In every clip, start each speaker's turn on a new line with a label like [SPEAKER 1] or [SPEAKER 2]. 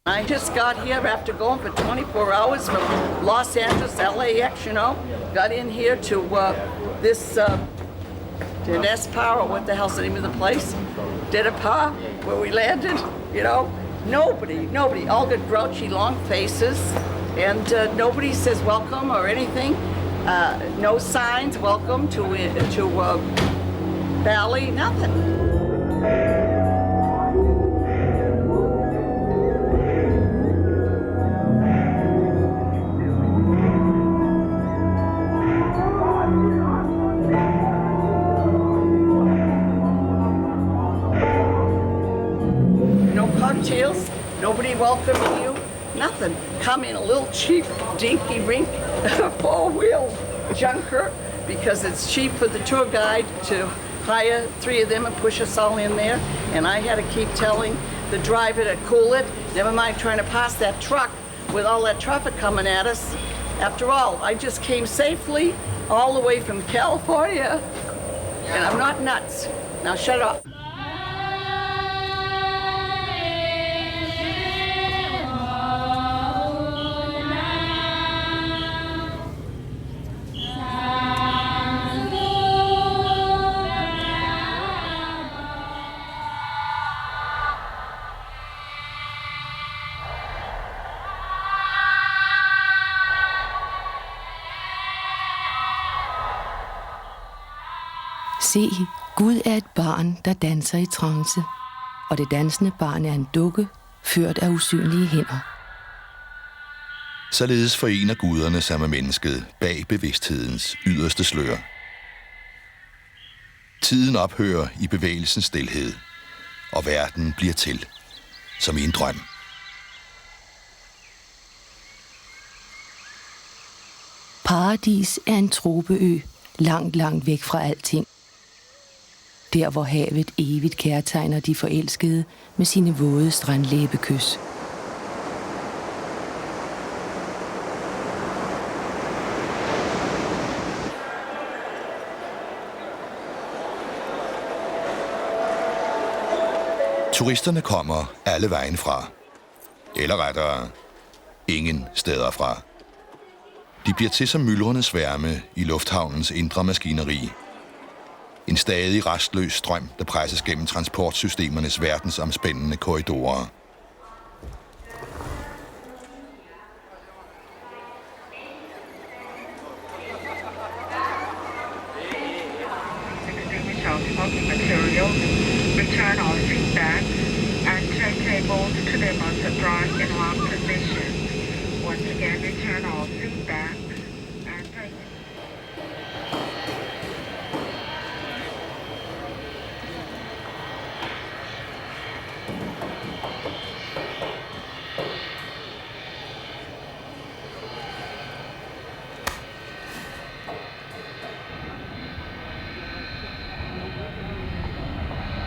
[SPEAKER 1] I just got here after going for 24 hours from Los Angeles, LAX, you know. Got in here to this Denespar, or what the hell's the name of the place? Denespar, where we landed, you know. Nobody, all got grouchy, long faces, and nobody says welcome or anything. No signs, welcome to Bali, nothing. No cocktails, nobody welcoming you, nothing. Come in a little cheap, dinky rink, four-wheel junker, because it's cheap for the tour guide to hire 3 of them and push us all in there. And I had to keep telling the driver to cool it, never mind trying to pass that truck with all that traffic coming at us. After all, I just came safely all the way from California, and I'm not nuts. Now shut up.
[SPEAKER 2] Se, Gud er et barn, der danser i trance, og det dansende barn er en dukke, ført af usynlige hænder.
[SPEAKER 3] Således forener guderne sig med mennesket bag bevidsthedens yderste slør. Tiden ophører i bevægelsens stilhed, og verden bliver til, som i en drøm.
[SPEAKER 2] Paradis er en tropeø, langt væk fra alting. Der, hvor havet evigt kærtegner de forelskede med sine våde strandlæbekys.
[SPEAKER 3] Turisterne kommer alle vejen fra. Eller rettere, ingen steder fra. De bliver til som myldrende sværme i lufthavnens indre maskineri. En stadig restløs strøm, der presses gennem transportsystemernes verdensomspændende korridorer.
[SPEAKER 4] Return all feedback and turntables to them on the dry in lock position. Once again, return all feedback and take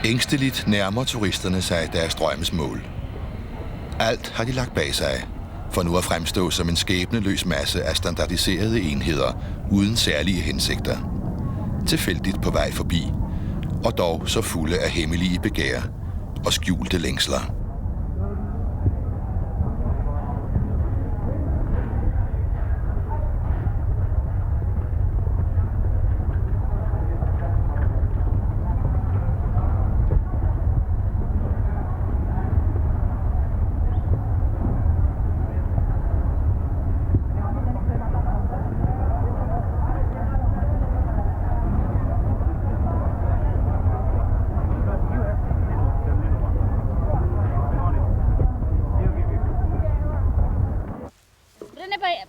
[SPEAKER 3] Ængsteligt nærmer turisterne sig deres drømmesmål. Alt har de lagt bag sig, for nu at fremstå som en skæbneløs masse af standardiserede enheder uden særlige hensigter. Tilfældigt på vej forbi, og dog så fulde af hemmelige begær og skjulte længsler.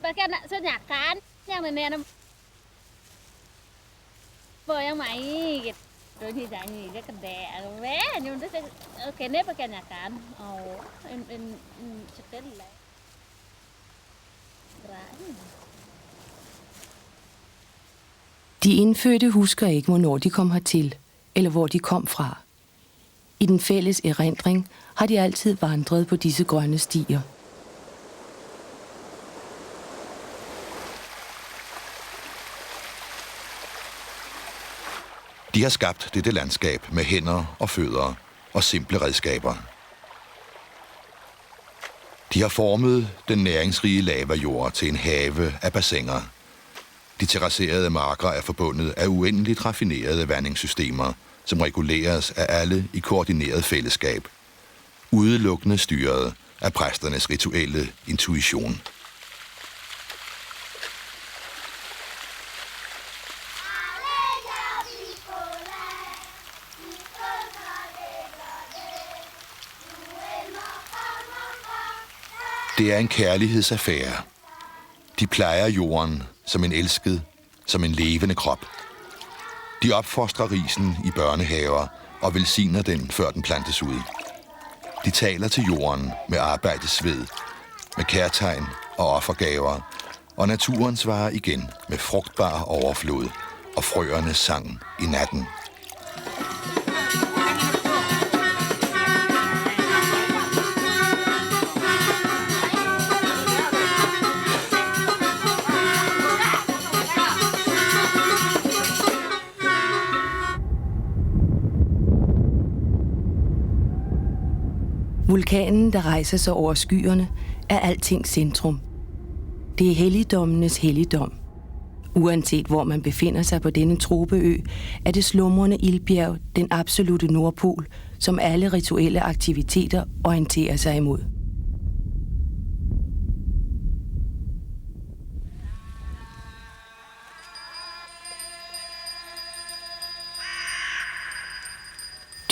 [SPEAKER 5] Bagian nak senyakan yang nenek boy yang mai gitu. Rồi như cái đẻ vé nhưng nó sẽ cái nếp bagian nyakan. En setel lah.
[SPEAKER 2] De indfødte husker ikke, hvornår de kom hertil, eller hvor de kom fra. I den fælles erindring har de altid vandret på disse grønne stier.
[SPEAKER 3] De har skabt dette landskab med hænder og fødder og simple redskaber. De har formet den næringsrige lavajord til en have af bassiner. De terrasserede marker er forbundet af uendeligt raffinerede vandingssystemer, som reguleres af alle i koordineret fællesskab, udelukkende styret af præsternes rituelle intuition. Det er en kærlighedsaffære. De plejer jorden som en elsket, som en levende krop. De opfostrer risen i børnehaver og velsigner den, før den plantes ud. De taler til jorden med arbejdesved, med kærtegn og offergaver, og naturen svarer igen med frugtbar overflod og frøernes sang i natten.
[SPEAKER 2] Vulkanen, der rejser sig over skyerne, er altings centrum. Det er helligdommenes helligdom. Uanset hvor man befinder sig på denne tropeø, er det slumrende ildbjerg den absolute nordpol, som alle rituelle aktiviteter orienterer sig imod.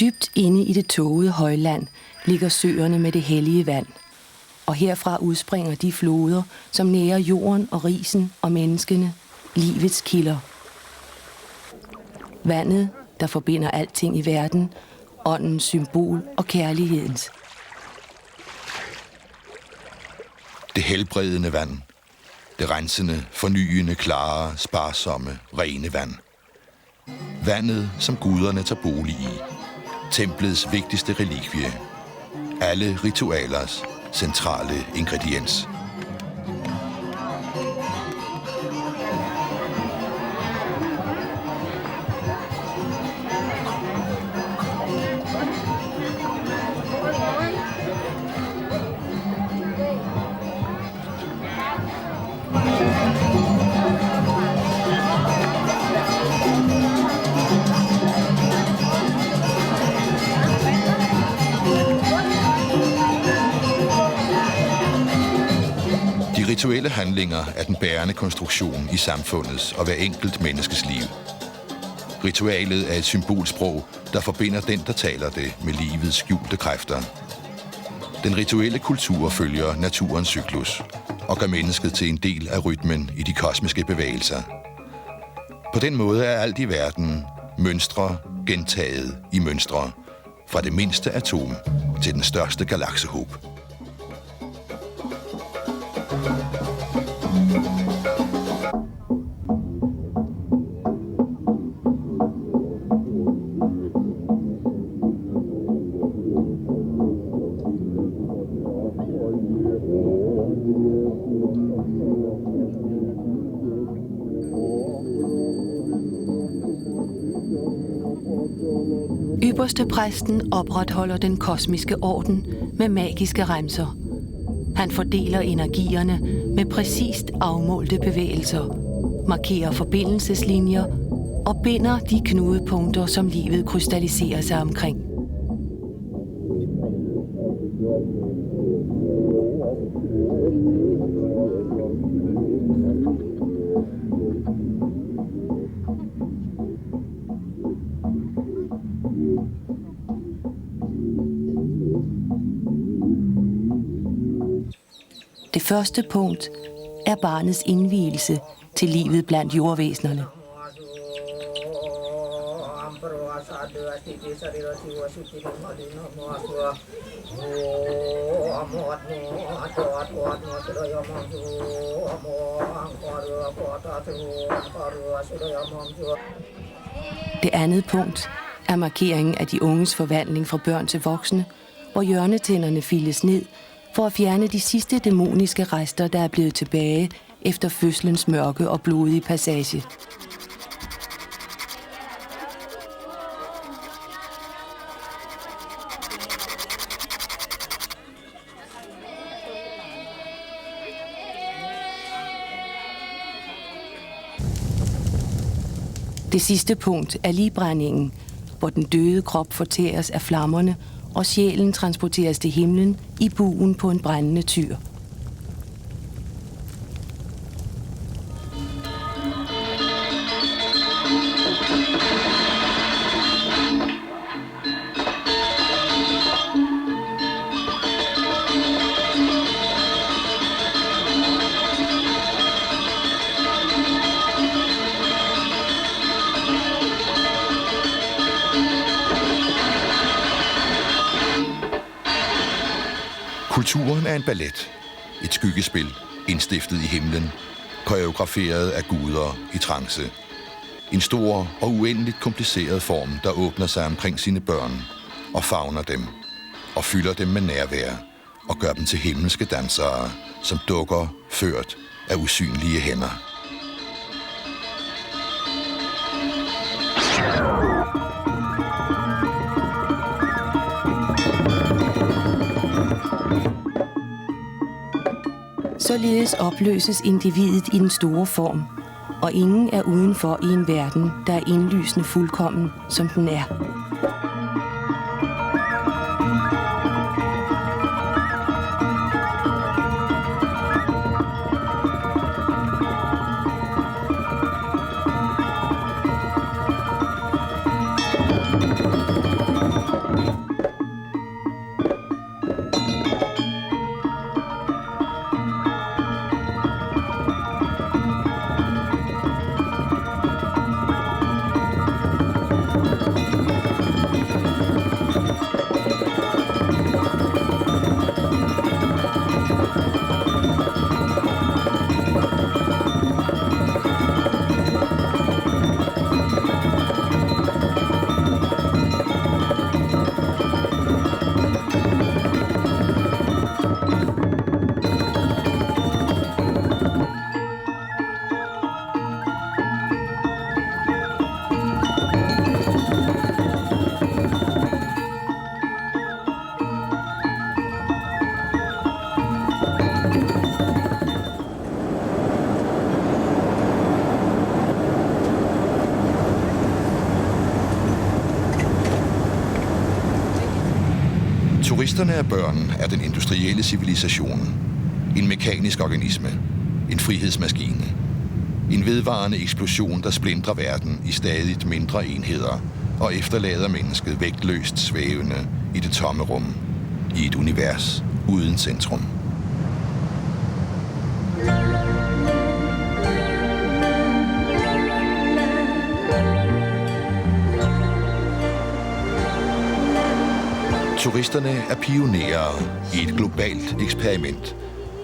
[SPEAKER 2] Dybt inde i det tågede højland ligger søerne med det hellige vand, og herfra udspringer de floder, som nærer jorden og risen og menneskene, livets kilder. Vandet, der forbinder alting i verden, åndens symbol og kærlighedens.
[SPEAKER 3] Det helbredende vand. Det rensende, fornyende, klare, sparsomme, rene vand. Vandet, som guderne tager bolig i. Templets vigtigste relikvie. Alle ritualers centrale ingrediens. De rituelle handlinger er den bærende konstruktion i samfundets og hver enkelt menneskes liv. Ritualet er et symbolsprog, der forbinder den, der taler det, med livets skjulte kræfter. Den rituelle kultur følger naturens cyklus og gør mennesket til en del af rytmen i de kosmiske bevægelser. På den måde er alt i verden mønstre gentaget i mønstre, fra det mindste atom til den største galaksehob.
[SPEAKER 2] Ypperstepræsten opretholder den kosmiske orden med magiske remser. Han fordeler energierne med præcist afmålte bevægelser, markerer forbindelseslinjer og binder de knudepunkter, som livet krystalliserer sig omkring. Det første punkt er barnets indvielse til livet blandt jordvæsenerne. Det andet punkt er markeringen af de unges forvandling fra børn til voksne, hvor hjørnetænderne files ned for at fjerne de sidste dæmoniske rester, der er blevet tilbage efter fødselens mørke og blodige passage. Det sidste punkt er ligbrændingen, hvor den døde krop fortæres af flammerne, og sjælen transporteres til himlen i buen på en brændende tyr.
[SPEAKER 3] Kulturen er en ballet, et skyggespil, indstiftet i himlen, koreograferet af guder i trance. En stor og uendeligt kompliceret form, der åbner sig omkring sine børn og favner dem, og fylder dem med nærvær, og gør dem til himmelske dansere, som dukker ført af usynlige hænder.
[SPEAKER 2] Således opløses individet i den store form, og ingen er udenfor i en verden, der er indlysende fuldkommen, som den er.
[SPEAKER 3] Turisterne er børn af den industrielle civilisation. En mekanisk organisme. En frihedsmaskine. En vedvarende eksplosion, der splintrer verden i stadigt mindre enheder og efterlader mennesket vægtløst svævende i det tomme rum. I et univers uden centrum. Turisterne er pionerer i et globalt eksperiment,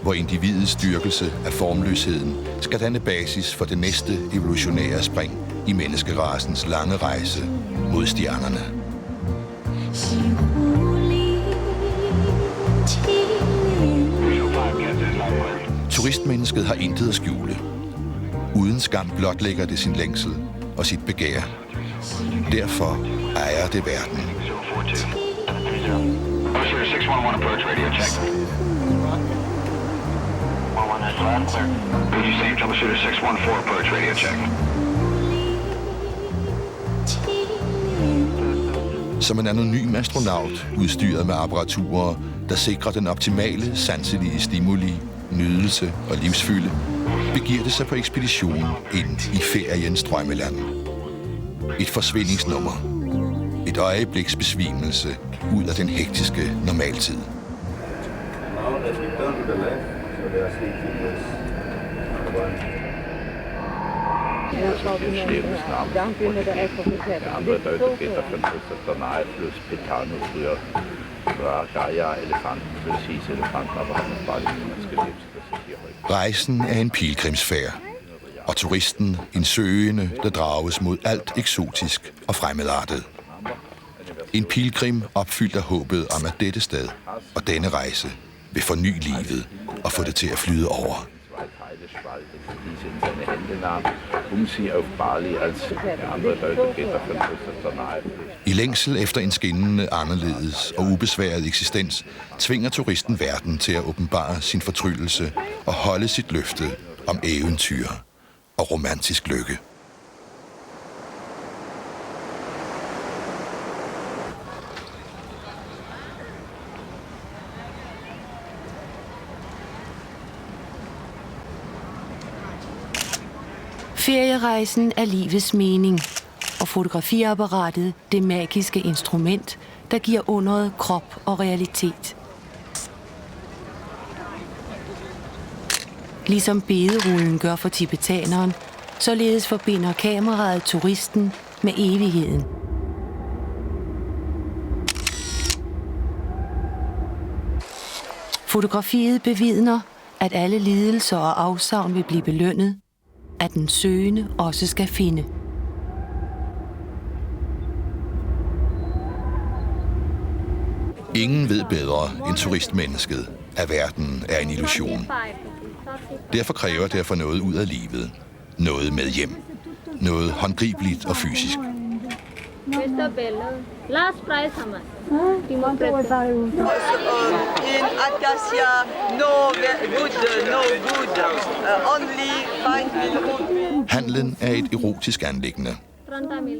[SPEAKER 3] hvor individets styrkelse af formløsheden skal danne basis for det næste evolutionære spring i menneskerasens lange rejse mod stjernerne. Turistmennesket har intet at skjule. Uden skam blotlægger det sin længsel og sit begær. Derfor ejer det verden.
[SPEAKER 6] Troubleshooter 611 approach radio check. 11 is loud and clear. Did you say troubleshooter 614 approach radio check?
[SPEAKER 3] Som en anonym astronaut udstyret med apparaturer, der sikrer den optimale sanselige stimuli, nydelse og livsfylde, begiver det sig på ekspedition ind i feriens drømmeland. Et forsvindingsnummer. Et øjebliks besvimelse ud af den hektiske normaltid. Rejsen er en pilgrimsfærd, og turisten en søgende, der drages mod alt eksotisk og fremmedartet. En pilgrim opfyldt af håbet om, at dette sted og denne rejse vil forny livet og få det til at flyde over. I længsel efter en skinnende, anderledes og ubesværet eksistens tvinger turisten verden til at åbenbare sin fortryllelse og holde sit løfte om eventyr og romantisk lykke.
[SPEAKER 2] Ferierejsen er livets mening, og fotografiapparatet det magiske instrument, der giver underet krop og realitet. Ligesom bederullen gør for tibetaneren, således forbinder kameraet turisten med evigheden. Fotografiet bevidner, at alle lidelser og afsavn vil blive belønnet, at den søgende også skal finde.
[SPEAKER 3] Ingen ved bedre end turistmennesket, at verden er en illusion. Derfor kræver det at få noget ud af livet. Noget med hjem. Noget håndgribeligt og fysisk.
[SPEAKER 5] Last price how much?
[SPEAKER 1] In Acacia, no good, only 5 million.
[SPEAKER 3] Handlen er et erotisk anliggende.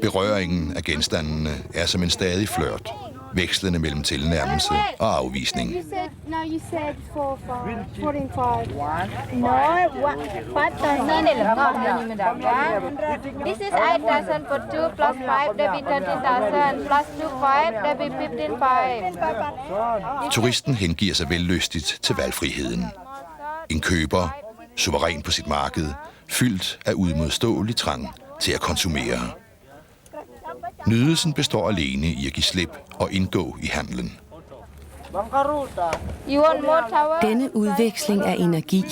[SPEAKER 3] Berøringen af genstandene er som en stadig flørt, vekslende mellem tilnærmelse og afvisning.
[SPEAKER 7] You said 14.5. No, 5,000. This is 8,000 for 2 plus 5, that be 13,000 plus 2, 5, that be 15,500.
[SPEAKER 3] Turisten hengiver sig vellystigt til valgfriheden. En køber, suveræn på sit marked, fyldt af udmodståelig trang til at konsumere. Nydelsen består alene i at give slip og indgå i handlen.
[SPEAKER 7] You want more tower?
[SPEAKER 2] Denne udveksling af energi,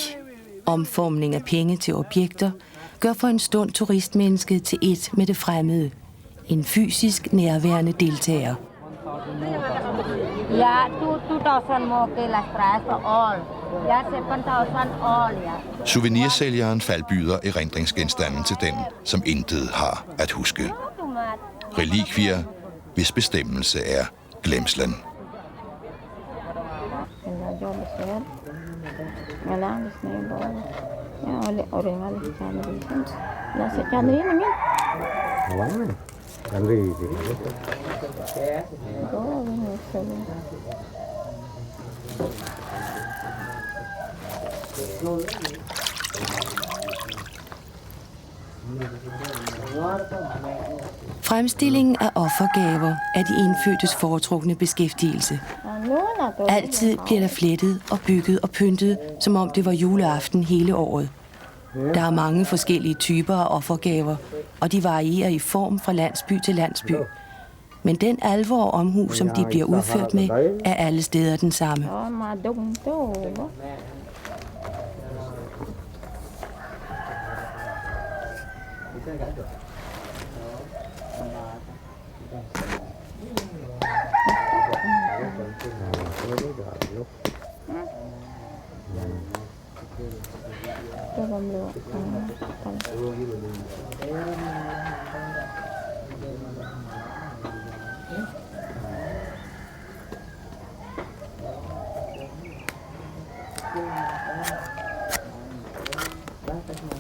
[SPEAKER 2] omformning af penge til objekter, gør for en stund turistmennesket til et med det fremmede. En fysisk nærværende deltager.
[SPEAKER 7] Yeah, 2,000 more less price for all. Yeah, 7,000 all, yeah.
[SPEAKER 3] Souvenirsælgeren faldbyder erindringsgenstanden til den, som intet har at huske. Relikvier, hvis bestemmelse er glemslen.
[SPEAKER 2] Fremstillingen af offergaver er de indfødtes foretrukne beskæftigelse. Altid bliver der flettet og bygget og pyntet, som om det var juleaften hele året. Der er mange forskellige typer af offergaver, og de varierer i form fra landsby til landsby. Men den alvor og omhu, som de bliver udført med, er alle steder den samme.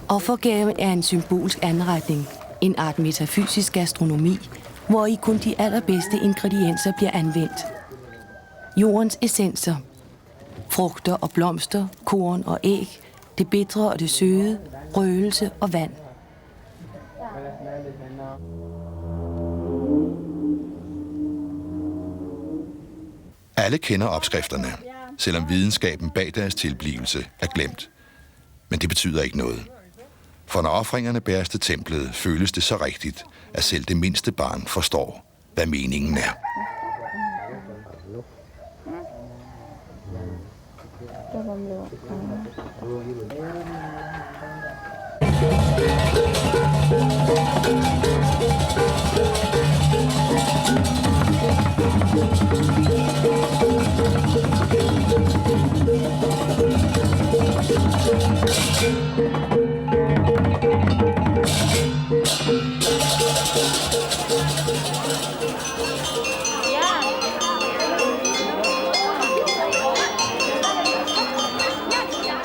[SPEAKER 2] Offergaven er en symbolsk anretning, en art metafysisk gastronomi, hvor i kun de allerbedste ingredienser bliver anvendt. Jordens essenser, frugter og blomster, korn og æg, det bitre og det søde, røgelse og vand.
[SPEAKER 3] Alle kender opskrifterne, selvom videnskaben bag deres tilblivelse er glemt. Men det betyder ikke noget. For når ofringerne bæres til templet, føles det så rigtigt, at selv det mindste barn forstår, hvad meningen er.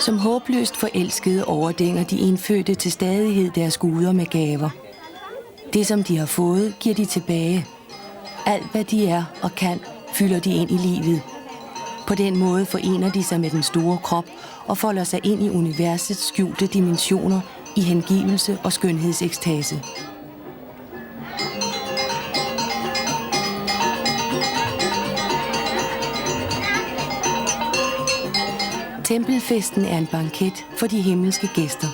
[SPEAKER 2] Som håbløst forelskede overdænger de indfødte til stadighed deres guder med gaver. Det, som de har fået, giver de tilbage. Alt, hvad de er og kan, fylder de ind i livet. På den måde forener de sig med den store krop og folder sig ind i universets skjulte dimensioner i hengivelse og skønhedsekstase. Tempelfesten er en banket for de himmelske gæster.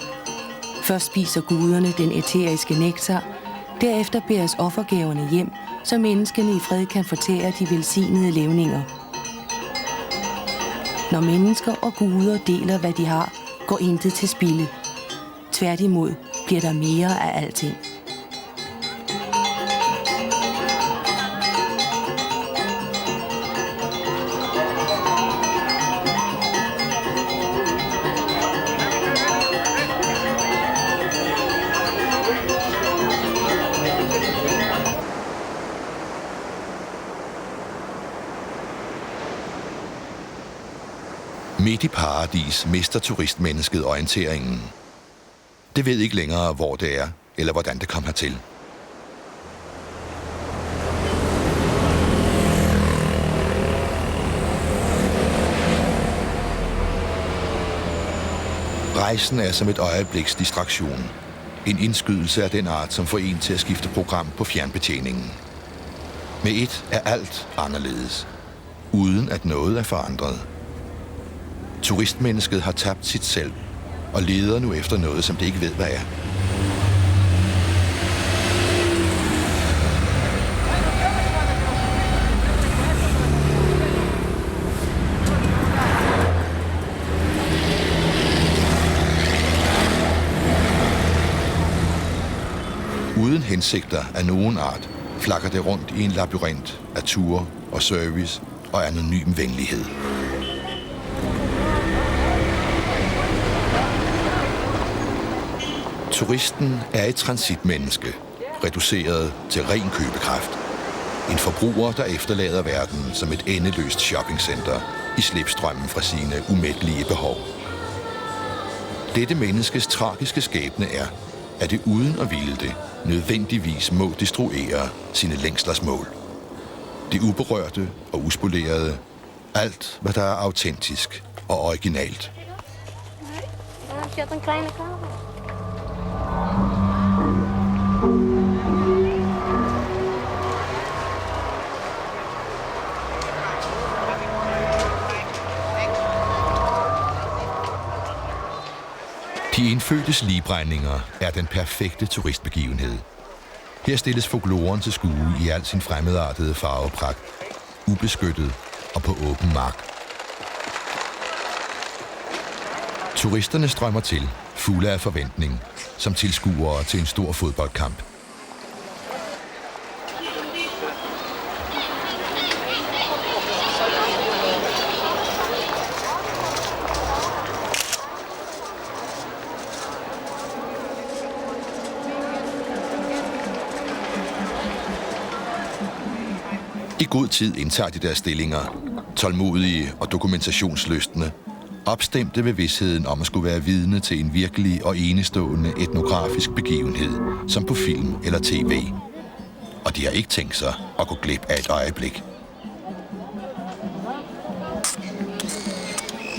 [SPEAKER 2] Først spiser guderne den æteriske nektar, derefter bæres offergaverne hjem, så menneskene i fred kan fortære de velsignede levninger. Når mennesker og guder deler, hvad de har, går intet til spilde. Tværtimod bliver der mere af alting.
[SPEAKER 3] Midt i paradis mister turistmennesket orienteringen. Det ved ikke længere, hvor det er, eller hvordan det kom hertil. Rejsen er som et øjebliks distraktion. En indskydelse af den art, som får en til at skifte program på fjernbetjeningen. Med et er alt anderledes, uden at noget er forandret. Turistmennesket har tabt sit selv og leder nu efter noget, som det ikke ved, hvad er. Uden hensigter af nogen art flakker det rundt i en labyrint af ture og service og anonym venlighed. Turisten er et transitmenneske, reduceret til ren købekraft. En forbruger, der efterlader verden som et endeløst shoppingcenter i slipstrømmen fra sine umættelige behov. Dette menneskes tragiske skæbne er, at det uden at ville det nødvendigvis må destruere sine længslers mål. Det uberørte og uspolerede, alt hvad der er autentisk og originalt. De indfødtes ligbrændinger er den perfekte turistbegivenhed. Her stilles folkloren til skue i al sin fremmedartede farvepragt, ubeskyttet og på åben mark. Turisterne strømmer til, fulde af forventning, som tilskuere til en stor fodboldkamp. I god tid indtager de deres stillinger, tålmodige og dokumentationslystne, opstemte ved vidsheden om at skulle være vidne til en virkelig og enestående etnografisk begivenhed, som på film eller tv. Og de har ikke tænkt sig at gå glip af et øjeblik.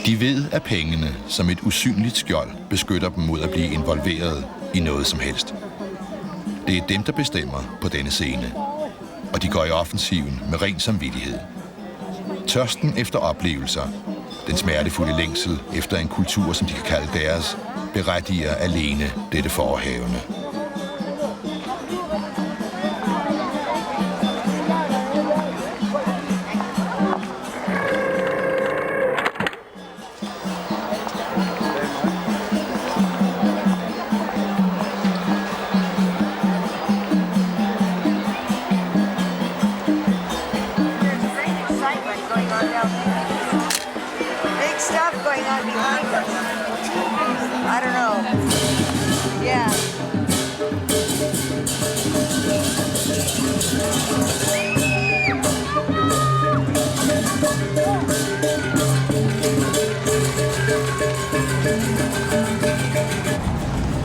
[SPEAKER 3] De ved, at pengene som et usynligt skjold beskytter dem mod at blive involveret i noget som helst. Det er dem, der bestemmer på denne scene. Og de går i offensiven med ren samvittighed. Tørsten efter oplevelser, den smertefulde længsel efter en kultur, som de kan kalde deres, berettiger alene dette forehavende.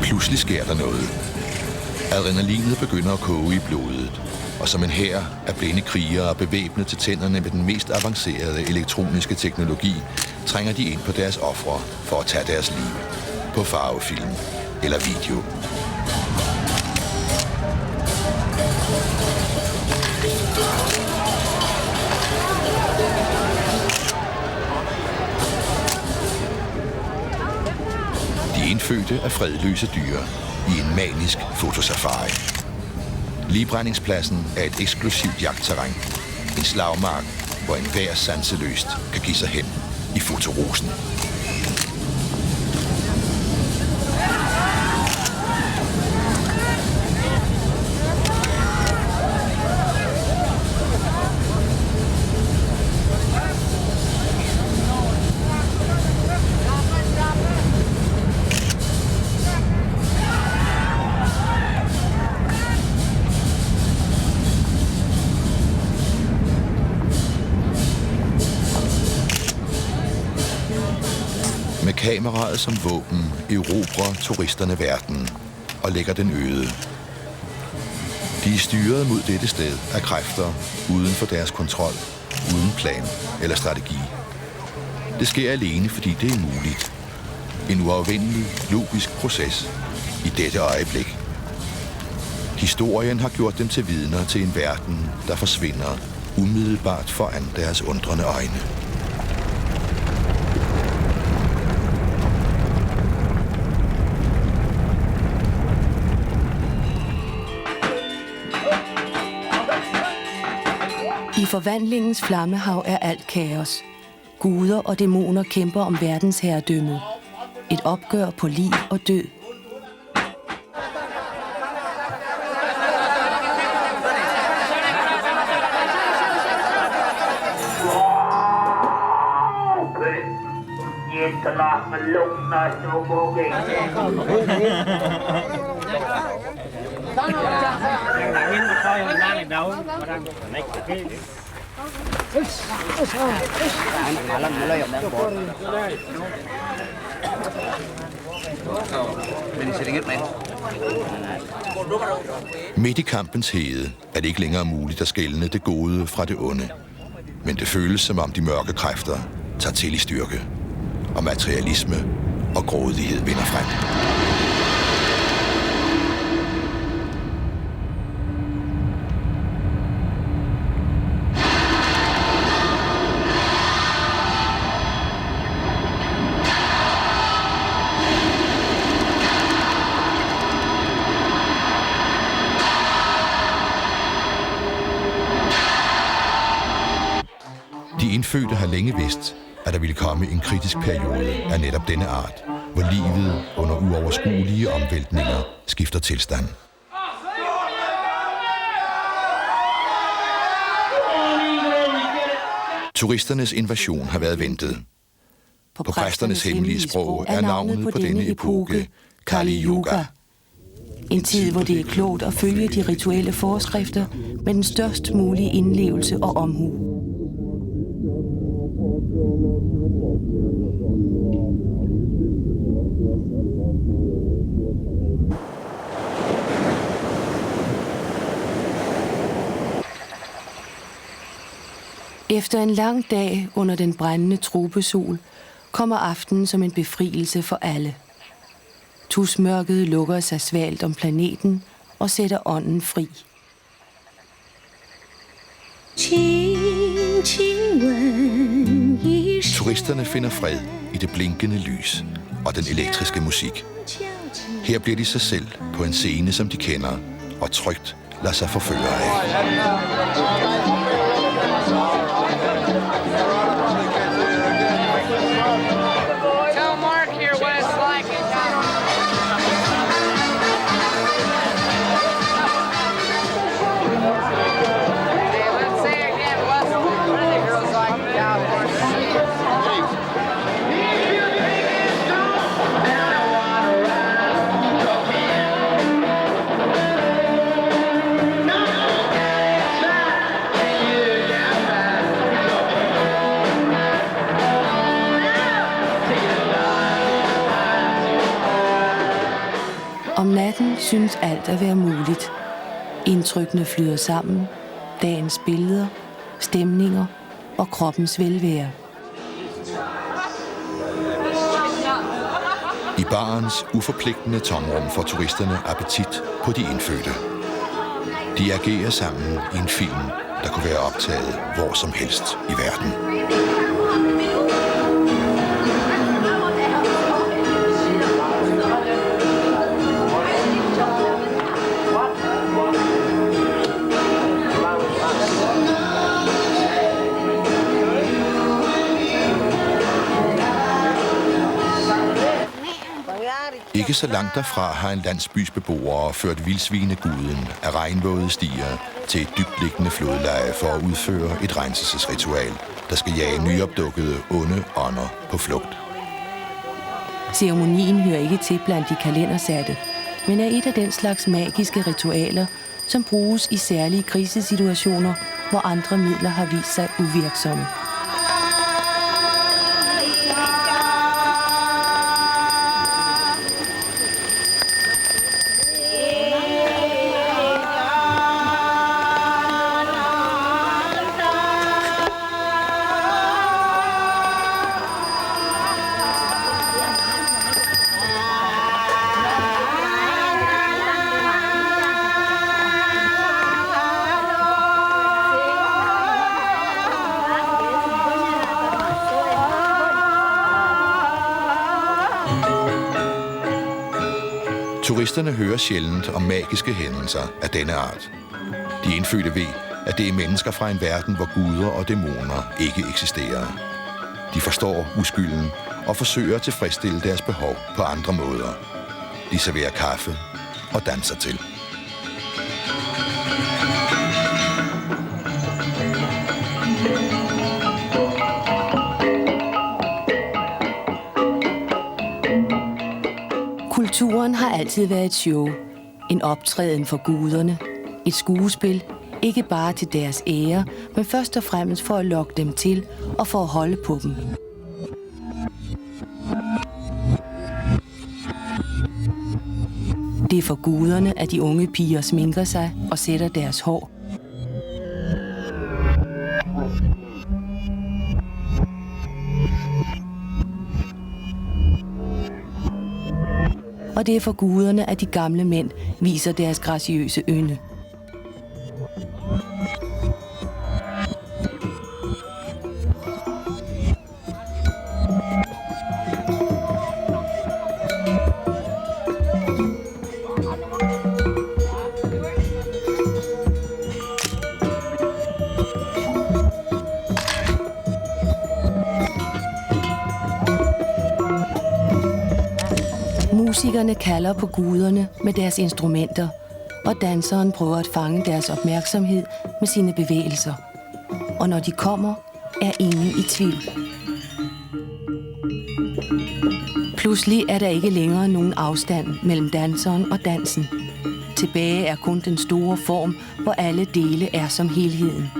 [SPEAKER 3] Pludselig sker der noget. Adrenalinet begynder at koge i blodet, og som en hær af blinde krigere bevæbnet til tænderne med den mest avancerede elektroniske teknologi, trænger de ind på deres ofre for at tage deres liv på farvefilm. eller video. De indfødte er fredløse dyr i en manisk fotosafari. Ligbrændingspladsen er et eksklusivt jagtterræn. En slagmark, hvor enhver sanseløst kan give sig hen i fotorosen. Med kameraet som våben erobrer turisterne verden og lægger den øde. De er styret mod dette sted af kræfter uden for deres kontrol, uden plan eller strategi. Det sker alene, fordi det er muligt. En uafvendelig, logisk proces i dette øjeblik. Historien har gjort dem til vidner til en verden, der forsvinder umiddelbart foran deres undrende øjne.
[SPEAKER 2] I forvandlingens flammehav er alt kaos. Guder og dæmoner kæmper om verdensherredømmet. Et opgør på liv og død.
[SPEAKER 3] Midt i kampens hede er det ikke længere muligt at skelne det gode fra det onde. Men det føles som om de mørke kræfter tager til i styrke, og materialisme og grådighed vinder frem. De indfødte har længe vidst, at der ville komme en kritisk periode af netop denne art, hvor livet under uoverskuelige omvæltninger skifter tilstand. Turisternes invasion har været ventet. På præsternes hemmelige sprog er navnet på denne epoke Kali Yuga.
[SPEAKER 2] En tid, hvor det er klogt at følge de rituelle forskrifter med den størst mulige indlevelse og omhu. Efter en lang dag under den brændende tropesol kommer aftenen som en befrielse for alle. Tusmørket lukker sig svalt om planeten og sætter ånden fri.
[SPEAKER 3] Turisterne finder fred i det blinkende lys og den elektriske musik. Her bliver de sig selv på en scene, som de kender, og trygt lader sig forføre af.
[SPEAKER 2] Om natten synes alt at være muligt. Indtrykkene flyder sammen, dagens billeder, stemninger og kroppens velvære.
[SPEAKER 3] I barens uforpligtende tomrum får turisterne appetit på de indfødte. De agerer sammen i en film, der kunne være optaget hvor som helst i verden. Ikke så langt derfra har en landsbys beboere ført vildsvineguden af regnvåde stier til et dybtliggende flodleje for at udføre et renselsesritual, der skal jage nyopdukkede onde ånder på flugt.
[SPEAKER 2] Ceremonien hører ikke til blandt de kalendersatte, men er et af den slags magiske ritualer, som bruges i særlige krisesituationer, hvor andre midler har vist sig uvirksomme.
[SPEAKER 3] Turisterne hører sjældent om magiske hændelser af denne art. De indfødte ved, at det er mennesker fra en verden, hvor guder og dæmoner ikke eksisterer. De forstår uskylden og forsøger at tilfredsstille deres behov på andre måder. De serverer kaffe og danser til.
[SPEAKER 2] Kulturen har altid været et show, en optræden for guderne, et skuespil, ikke bare til deres ære, men først og fremmest for at lokke dem til og for at holde på dem. Det er for guderne, at de unge piger sminker sig og sætter deres hår. Og det er for guderne, at de gamle mænd viser deres graciøse ynde. Musikerne kalder på guderne med deres instrumenter, og danseren prøver at fange deres opmærksomhed med sine bevægelser. Og når de kommer, er ingen i tvivl. Pludselig er der ikke længere nogen afstand mellem danseren og dansen. Tilbage er kun den store form, hvor alle dele er som helheden.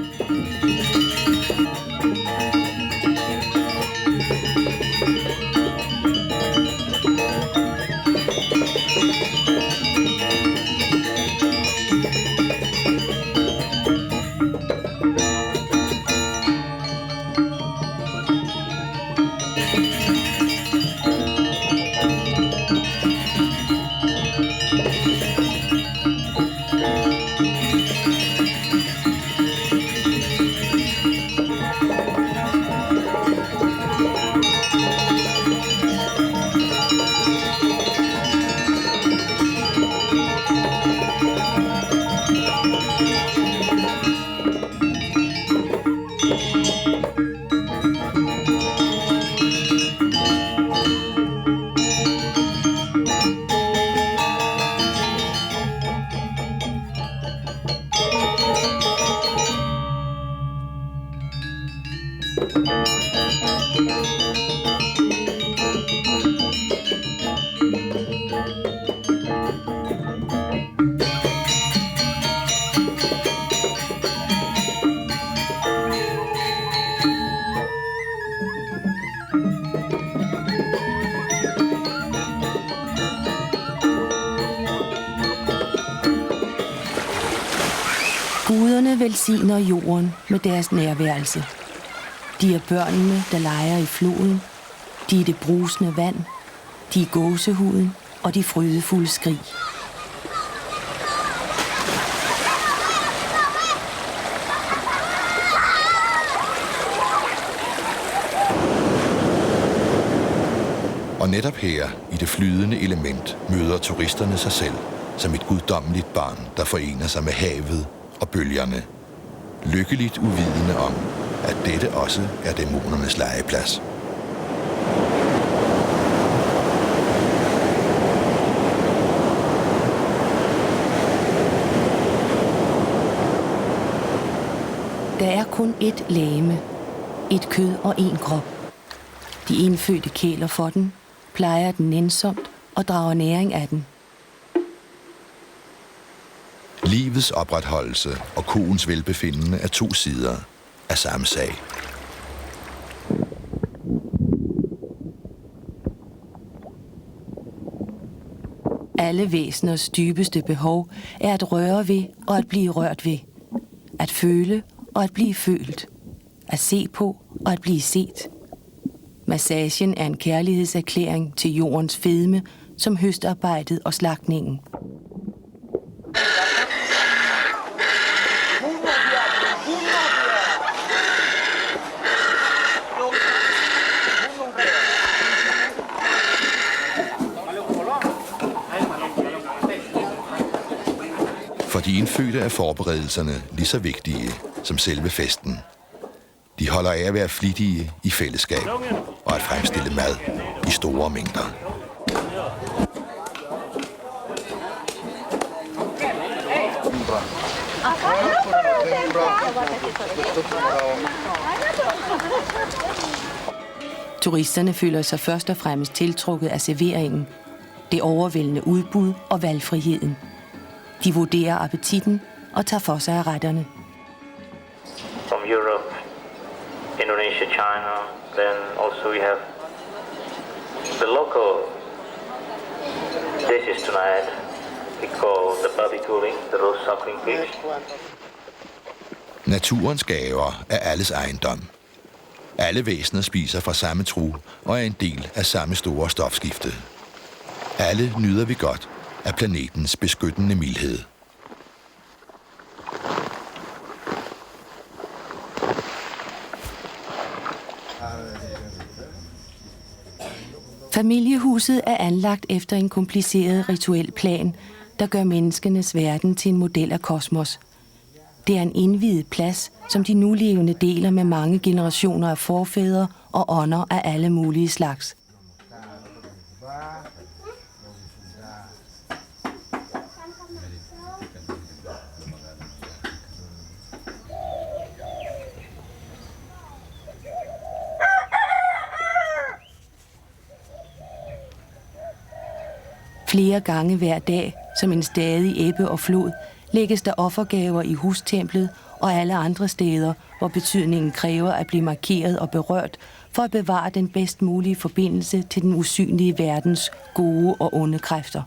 [SPEAKER 2] Guderne velsigner jorden med deres nærværelse. De er børnene, der leger i floden. De er det brusende vand. De er gåsehuden og de frydefulde skrig.
[SPEAKER 3] Og netop her, i det flydende element, møder turisterne sig selv som et guddommeligt barn, der forener sig med havet og bølgerne. Lykkeligt uvidende om, at dette også er dæmonernes legeplads.
[SPEAKER 2] Der er kun ét legeme, et kød og en krop. De indfødte kæler for den, plejer den nænsomt og drager næring af den.
[SPEAKER 3] Livets opretholdelse og koens velbefindende er to sider af samme sag.
[SPEAKER 2] Alle væseners dybeste behov er at røre ved og at blive rørt ved. At føle og at blive følt. At se på og at blive set. Massagen er en kærlighedserklæring til jordens fedme, som høstarbejdet og slagtningen.
[SPEAKER 3] For de indfødte er forberedelserne lige så vigtige som selve festen. De holder af at være flittige i fællesskab og at fremstille mad i store mængder.
[SPEAKER 2] Turisterne føler sig først og fremmest tiltrukket af serveringen, det overvældende udbud og valgfriheden. De vurderer appetitten og tager for sig af retterne.
[SPEAKER 8] From Europe, Indonesia, China, then also we have the local dishes tonight. We call the barbecue, the roast suckling pig.
[SPEAKER 3] Naturens gaver er alles ejendom. Alle væsener spiser fra samme tru og er en del af samme store stofskifte. Alle nyder vi godt af planetens beskyttende mildhed.
[SPEAKER 2] Familiehuset er anlagt efter en kompliceret rituel plan, der gør menneskenes verden til en model af kosmos. Det er en indviet plads, som de nulevende deler med mange generationer af forfædre og ånder af alle mulige slags. Flere gange hver dag, som en stadig ebbe og flod, lægges der offergaver i hustemplet og alle andre steder, hvor betydningen kræver at blive markeret og berørt, for at bevare den bedst mulige forbindelse til den usynlige verdens gode og onde kræfter.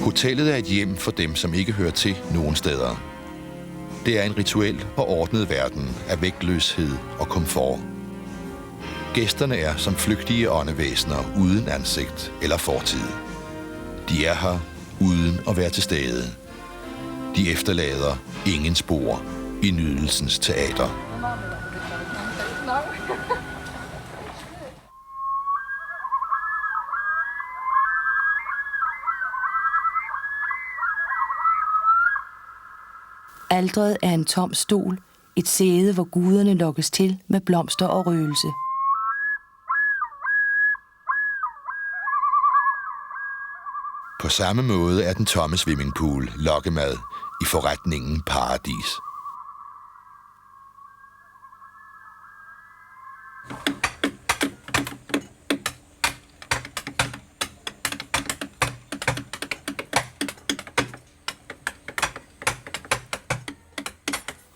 [SPEAKER 3] Hotellet er et hjem for dem, som ikke hører til nogen steder. Det er en rituel og ordnet verden af vægtløshed og komfort. Gæsterne er som flygtige åndevæsener uden ansigt eller fortid. De er her uden at være til stede. De efterlader ingen spor i nydelsens teater.
[SPEAKER 2] Alteret er en tom stol, et sæde, hvor guderne lokkes til med blomster og røgelse.
[SPEAKER 3] På samme måde er den tomme swimmingpool lokkemad i forretningen Paradis.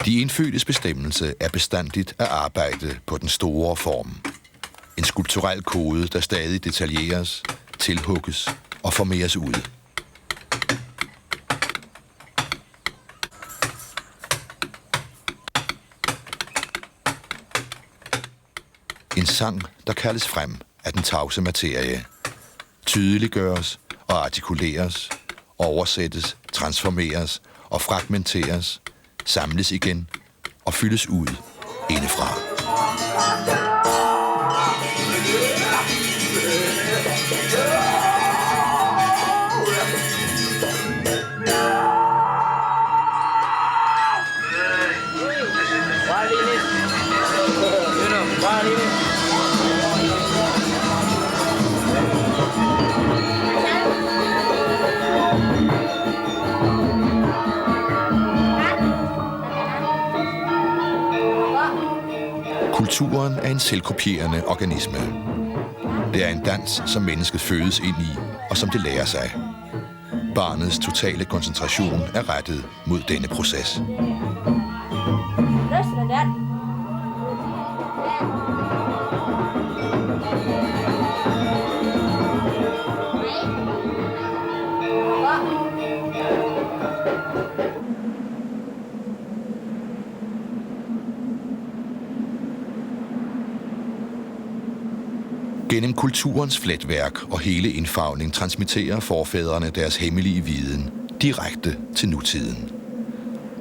[SPEAKER 3] De indfødtes bestemmelse er bestandigt at arbejde på den store form. En skulpturel kode, der stadig detaljeres, tilhugges og formeres ud. En sang, der kaldes frem af den tavse materie, tydeliggøres og artikuleres, oversættes, transformeres og fragmenteres, samles igen og fyldes ud indefra. Kulturen er en selvkopierende organisme. Det er en dans, som mennesket fødes ind i, og som det lærer sig. Barnets totale koncentration er rettet mod denne proces. Gennem kulturens fletværk og hele indfarvning transmitterer forfædrene deres hemmelige viden direkte til nutiden.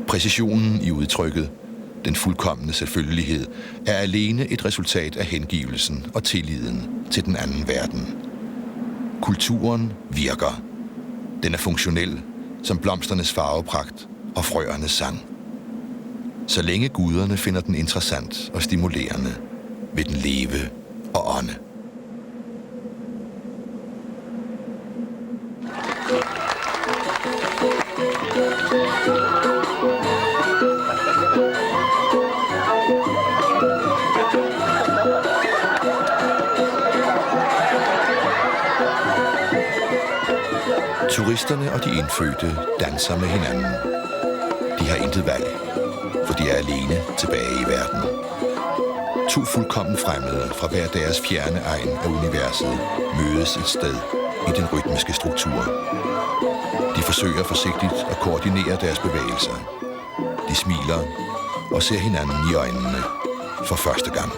[SPEAKER 3] Præcisionen i udtrykket, den fuldkomne selvfølgelighed, er alene et resultat af hengivelsen og tilliden til den anden verden. Kulturen virker. Den er funktionel som blomsternes farvepragt og frøernes sang. Så længe guderne finder den interessant og stimulerende, vil den leve og ånde. Turisterne og de indfødte danser med hinanden. De har intet valg, for de er alene tilbage i verden. To fuldkommen fremmede fra hver deres fjerne egen af universet mødes et sted i den rytmiske struktur. De forsøger forsigtigt at koordinere deres bevægelser. De smiler og ser hinanden i øjnene for første gang.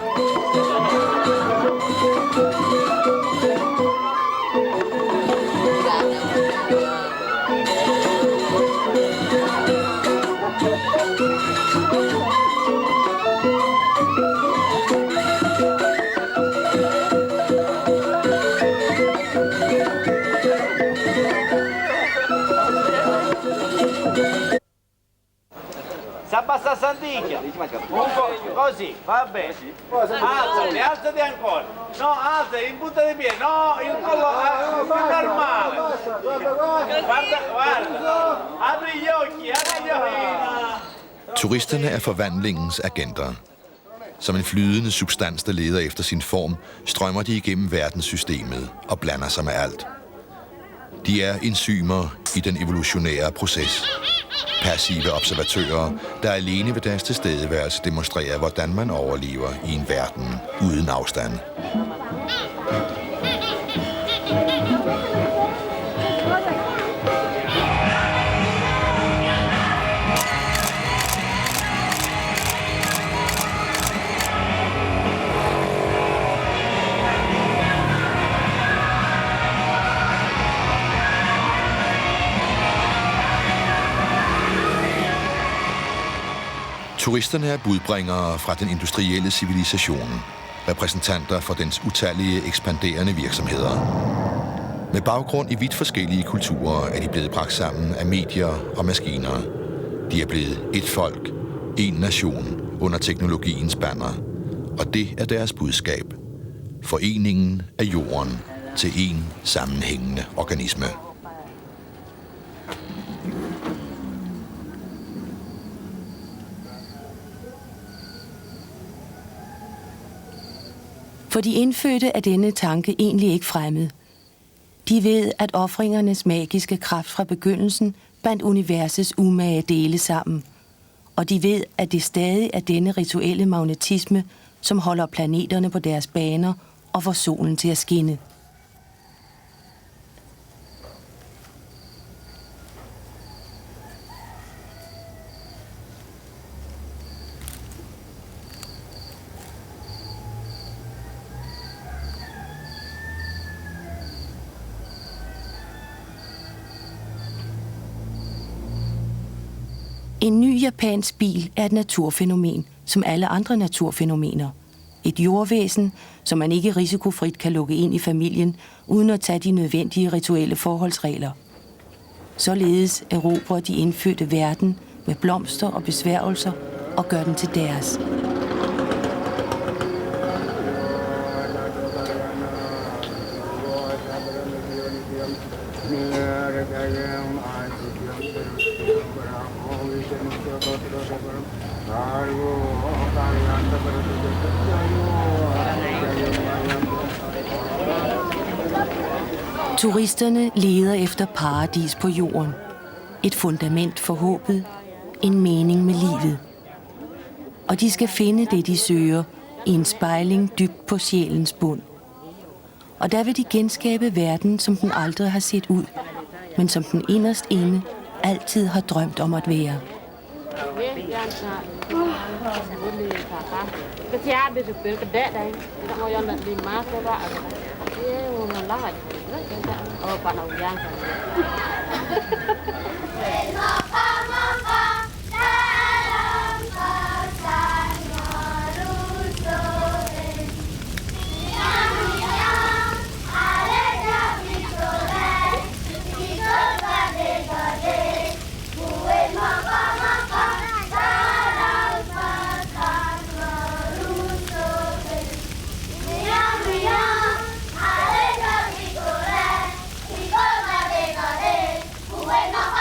[SPEAKER 9] Passa Sandiglia, un po' così, va bene. Alzati ancora. No, alzati, in punta di piede. No, il collo più normale. Guarda. Apri gli occhi, apri gli occhi.
[SPEAKER 3] Turisterne er forvandlingens agenter. Som en flydende substans, der leder efter sin form, strømmer de igennem verdenssystemet og blander sig med alt. De er enzymer i den evolutionære proces. Passive observatører, der alene ved deres tilstedeværelse demonstrerer, hvordan man overlever i en verden uden afstand. Turisterne er budbringere fra den industrielle civilisation, repræsentanter for dens utallige ekspanderende virksomheder. Med baggrund i vidt forskellige kulturer er de blevet bragt sammen af medier og maskiner. De er blevet et folk, en nation under teknologiens banner. Og det er deres budskab. Foreningen af jorden til en sammenhængende organisme.
[SPEAKER 2] For de indfødte er denne tanke egentlig ikke fremmed. De ved, at ofringernes magiske kraft fra begyndelsen bandt universets umage dele sammen. Og de ved, at det stadig er denne rituelle magnetisme, som holder planeterne på deres baner og får solen til at skinne. En ny japansk bil er et naturfænomen, som alle andre naturfænomener. Et jordvæsen, som man ikke risikofrit kan lukke ind i familien, uden at tage de nødvendige rituelle forholdsregler. Således erobrer de indfødte verden med blomster og besværgelser og gør den til deres. Turisterne leder efter paradis på jorden. Et fundament for håbet. En mening med livet. Og de skal finde det, de søger, i en spejling dybt på sjælens bund. Og der vil de genskabe verden, som den aldrig har set ud, men som den inderst inde altid har drømt om at være.
[SPEAKER 10] Bueno.